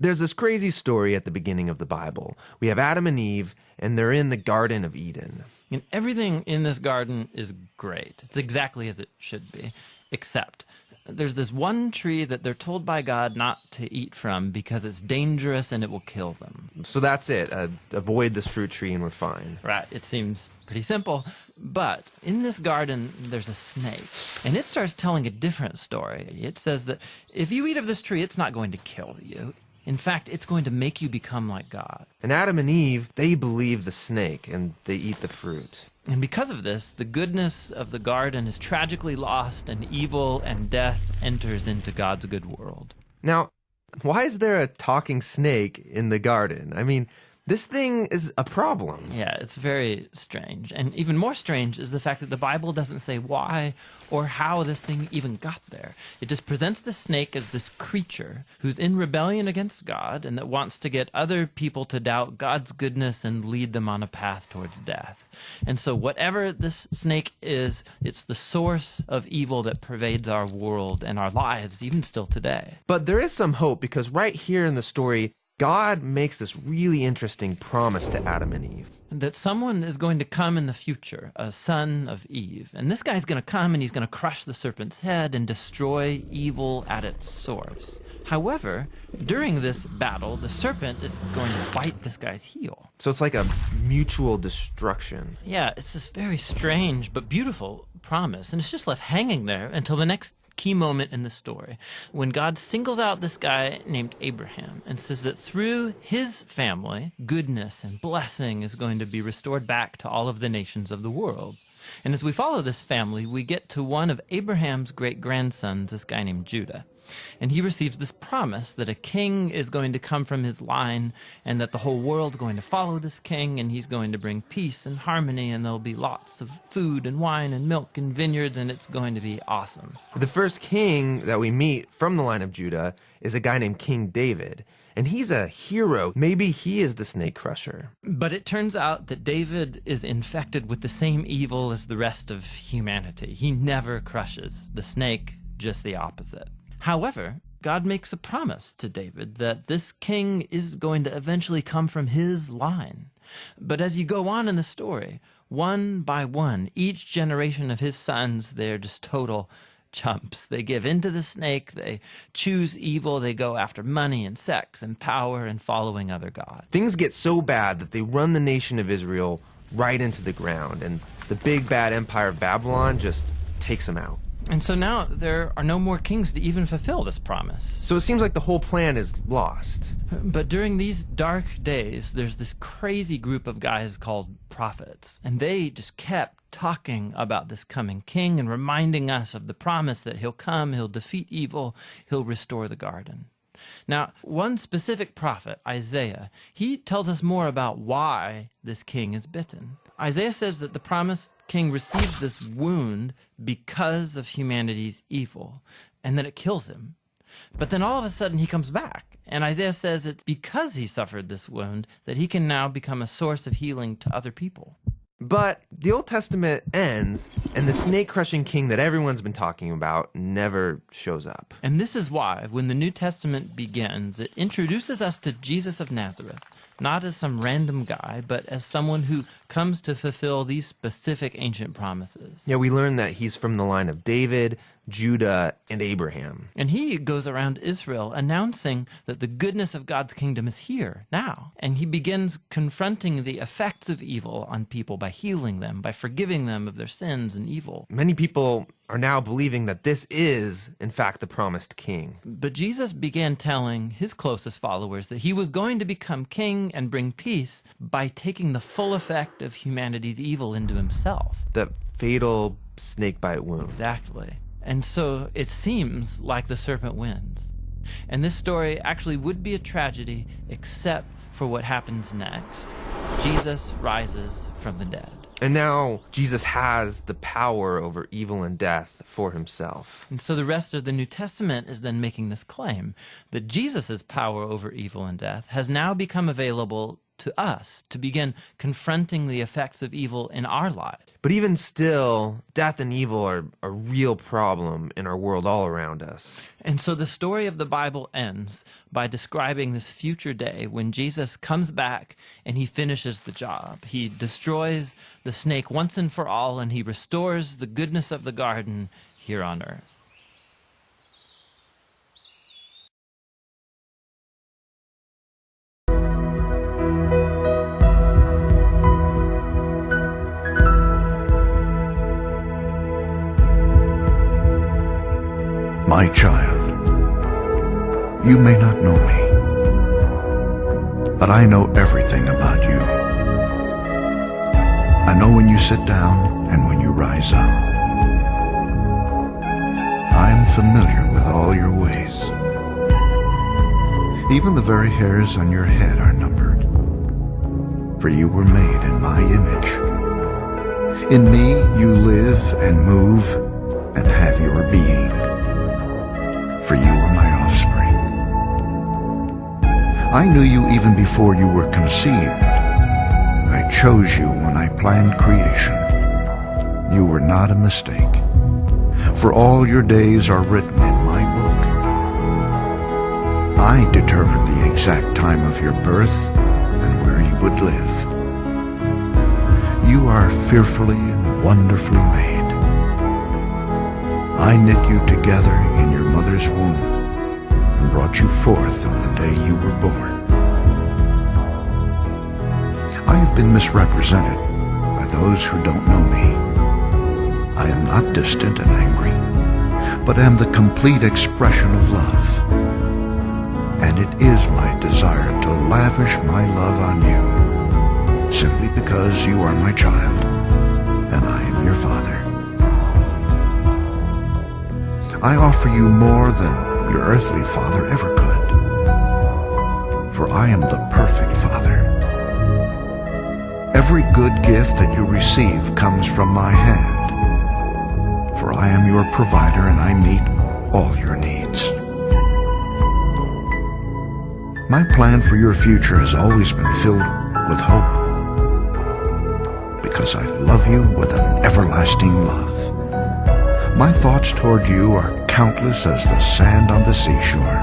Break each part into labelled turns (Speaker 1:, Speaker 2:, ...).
Speaker 1: There's this crazy story at the beginning of the Bible. We have Adam and Eve, and they're in the Garden of Eden.
Speaker 2: And everything in this garden is great. It's exactly as it should be, except there's this one tree that they're told by God not to eat from because it's dangerous and it will kill them.
Speaker 1: So that's it. Avoid this fruit tree and we're fine.
Speaker 2: Right, it seems pretty simple. But in this garden, there's a snake, and it starts telling a different story. It says that if you eat of this tree, it's not going to kill you. In fact, it's going to make you become like God.
Speaker 1: And Adam and Eve, they believe the snake and they eat the fruit.
Speaker 2: And because of this, the goodness of the garden is tragically lost, and evil and death enters into God's good world.
Speaker 1: Now, why is there a talking snake in the garden? I mean, this thing is a problem.
Speaker 2: Yeah, it's very strange. And even more strange is the fact that the Bible doesn't say why or how this thing even got there. It just presents the snake as this creature who's in rebellion against God and that wants to get other people to doubt God's goodness and lead them on a path towards death. And so whatever this snake is, it's the source of evil that pervades our world and our lives, even still today.
Speaker 1: But there is some hope, because right here in the story, God makes this really interesting promise to Adam and Eve.
Speaker 2: That someone is going to come in the future, a son of Eve. And this guy's going to come and he's going to crush the serpent's head and destroy evil at its source. However, during this battle, the serpent is going to bite this guy's heel.
Speaker 1: So it's like a mutual destruction.
Speaker 2: Yeah, it's this very strange but beautiful promise. And it's just left hanging there until the next key moment in the story, when God singles out this guy named Abraham and says that through his family, goodness and blessing is going to be restored back to all of the nations of the world. And as we follow this family, we get to one of Abraham's great-grandsons, this guy named Judah. And he receives this promise that a king is going to come from his line and that the whole world's going to follow this king, and he's going to bring peace and harmony, and there'll be lots of food and wine and milk and vineyards, and it's going to be awesome.
Speaker 1: The first king that we meet from the line of Judah is a guy named King David. And he's a hero. Maybe he is the snake crusher.
Speaker 2: But it turns out that David is infected with the same evil as the rest of humanity. He never crushes the snake, just the opposite. However, God makes a promise to David that this king is going to eventually come from his line. But as you go on in the story, one by one, each generation of his sons, they're just total chumps. They give in to the snake, they choose evil, they go after money and sex and power and following other gods.
Speaker 1: Things get so bad that they run the nation of Israel right into the ground, and the big bad empire of Babylon just takes them out.
Speaker 2: And so now there are no more kings to even fulfill this promise.
Speaker 1: So it seems like the whole plan is lost.
Speaker 2: But during these dark days, there's this crazy group of guys called prophets, and they just kept talking about this coming king and reminding us of the promise that he'll come, he'll defeat evil, he'll restore the garden. Now, one specific prophet, Isaiah, he tells us more about why this king is bitten. Isaiah says that the promised king receives this wound because of humanity's evil, and that it kills him. But then all of a sudden he comes back, and Isaiah says it's because he suffered this wound that he can now become a source of healing to other people.
Speaker 1: But the Old Testament ends, and the snake-crushing king that everyone's been talking about never shows up.
Speaker 2: And this is why, when the New Testament begins, it introduces us to Jesus of Nazareth, not as some random guy, but as someone who comes to fulfill these specific ancient promises.
Speaker 1: Yeah, we learn that he's from the line of David, Judah, and Abraham.
Speaker 2: And he goes around Israel announcing that the goodness of God's kingdom is here, now. And he begins confronting the effects of evil on people by healing them, by forgiving them of their sins and evil.
Speaker 1: Many people are now believing that this is, in fact, the promised king.
Speaker 2: But Jesus began telling his closest followers that he was going to become king and bring peace by taking the full effect of humanity's evil into himself.
Speaker 1: The fatal snakebite wound.
Speaker 2: Exactly. And so it seems like the serpent wins. And this story actually would be a tragedy except for what happens next. Jesus rises from the dead.
Speaker 1: And now Jesus has the power over evil and death for himself.
Speaker 2: And so the rest of the New Testament is then making this claim that Jesus' power over evil and death has now become available to us to begin confronting the effects of evil in our lives.
Speaker 1: But even still, death and evil are a real problem in our world all around us.
Speaker 2: And so the story of the Bible ends by describing this future day when Jesus comes back and he finishes the job. He destroys the snake once and for all, and he restores the goodness of the garden here on earth.
Speaker 3: My child, you may not know me, but I know everything about you. I know when you sit down and when you rise up. I am familiar with all your ways. Even the very hairs on your head are numbered, for you were made in my image. In me you live and move and have your being. For you are my offspring. I knew you even before you were conceived. I chose you when I planned creation. You were not a mistake, for all your days are written in my book. I determined the exact time of your birth and where you would live. You are fearfully and wonderfully made. I knit you together in your mother's womb and brought you forth on the day you were born. I have been misrepresented by those who don't know me. I am not distant and angry, but am the complete expression of love. And it is my desire to lavish my love on you, simply because you are my child and I am your father. I offer you more than your earthly father ever could, for I am the perfect father. Every good gift that you receive comes from my hand, for I am your provider and I meet all your needs. My plan for your future has always been filled with hope, because I love you with an everlasting love. My thoughts toward you are countless as the sand on the seashore,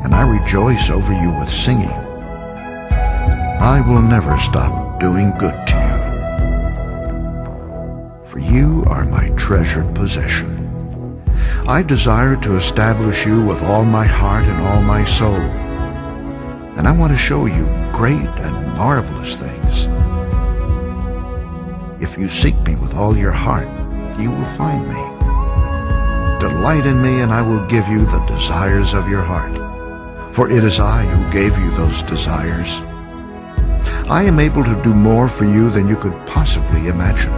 Speaker 3: and I rejoice over you with singing. I will never stop doing good to you, for you are my treasured possession. I desire to establish you with all my heart and all my soul, and I want to show you great and marvelous things. If you seek me with all your heart, you will find me. Delight in me, and I will give you the desires of your heart. For it is I who gave you those desires. I am able to do more for you than you could possibly imagine.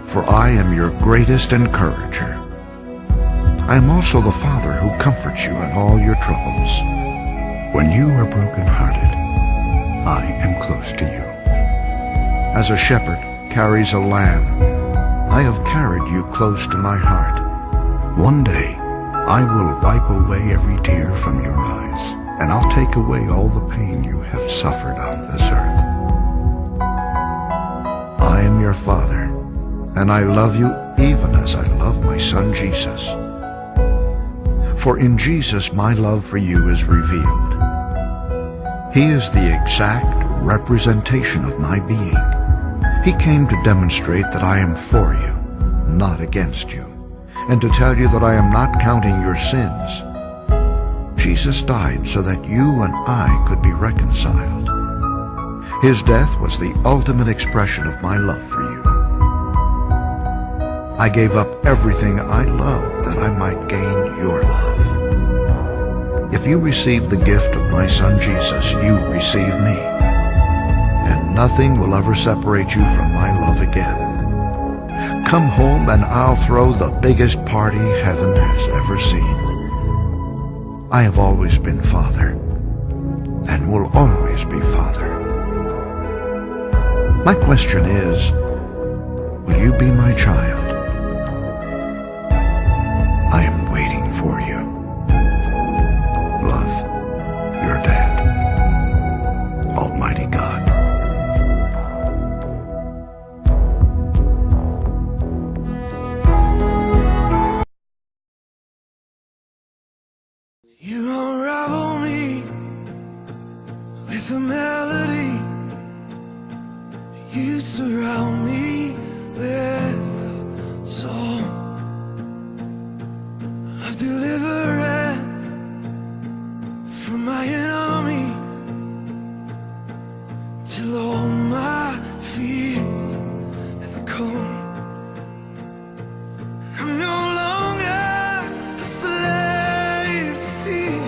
Speaker 3: For I am your greatest encourager. I am also the Father who comforts you in all your troubles. When you are brokenhearted, I am close to you. As a shepherd carries a lamb, I have carried you close to my heart. One day, I will wipe away every tear from your eyes, and I'll take away all the pain you have suffered on this earth. I am your Father, and I love you even as I love my Son Jesus. For in Jesus my love for you is revealed. He is the exact representation of my being. He came to demonstrate that I am for you, not against you, and to tell you that I am not counting your sins. Jesus died so that you and I could be reconciled. His death was the ultimate expression of my love for you. I gave up everything I loved that I might gain your love. If you receive the gift of my Son Jesus, you receive me, and nothing will ever separate you from my love again. Come home and I'll throw the biggest party heaven has ever seen. I have always been Father, and will always be Father. My question is, will you be my child? I am waiting for you. Love, your dad.
Speaker 4: with a melody. You surround me with a song of deliverance from my enemies, till all my fears have gone. I'm no longer a slave to fear.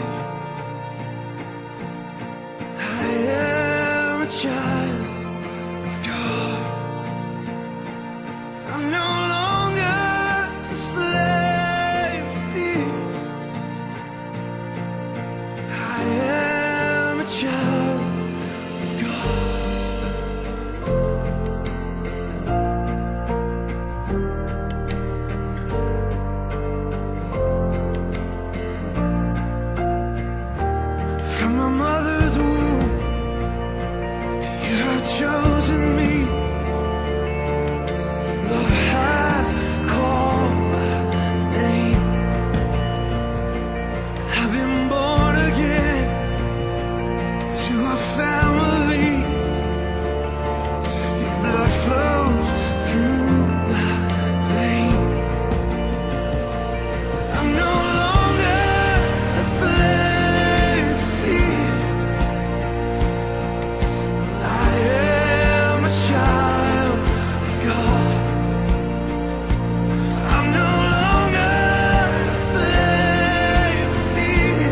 Speaker 4: I am a child of God. I'm no longer a slave to fear. I am a child of God. From my mother's womb, you have chosen me. Love has called my name. I've been born again to a family. Your blood flows through my veins. I'm no longer a slave to fear. I am a child of God. I'm no longer a slave to fear.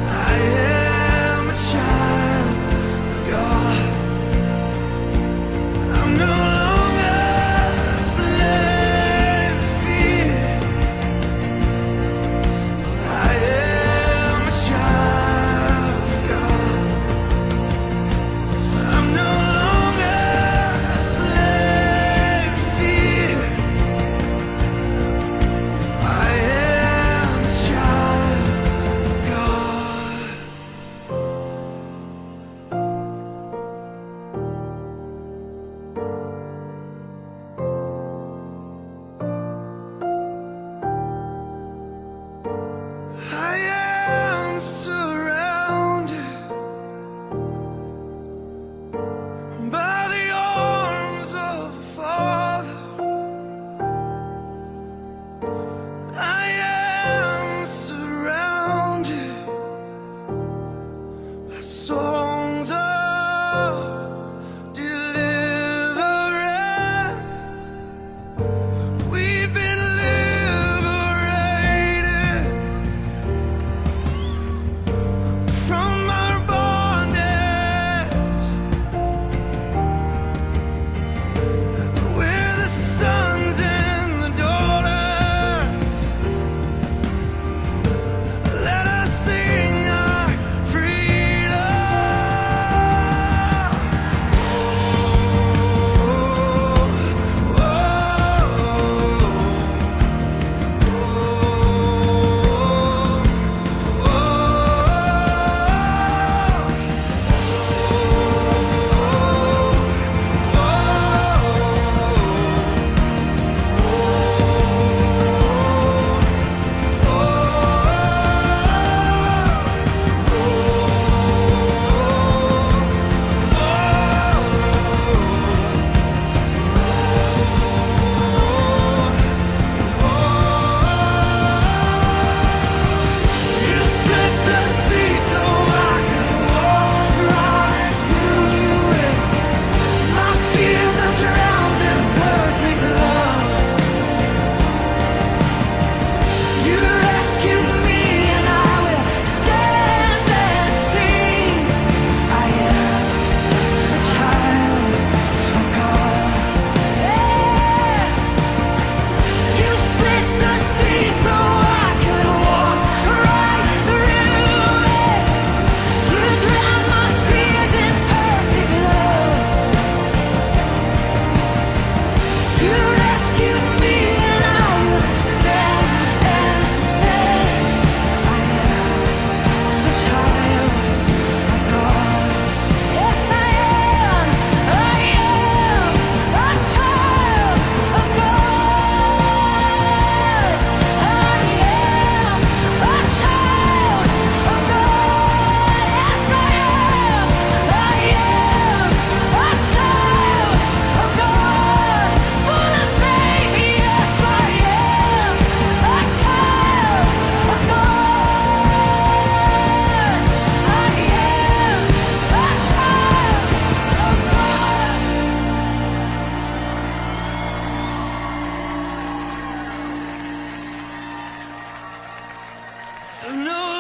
Speaker 4: I am a child of God. I'm no longer a slave to fear. I am a child of God. I'm no longer a slave to fear. I am a child of God. I am surrounded by the arms of a Father. I am surrounded by songs of deliverance. We've been liberated. So no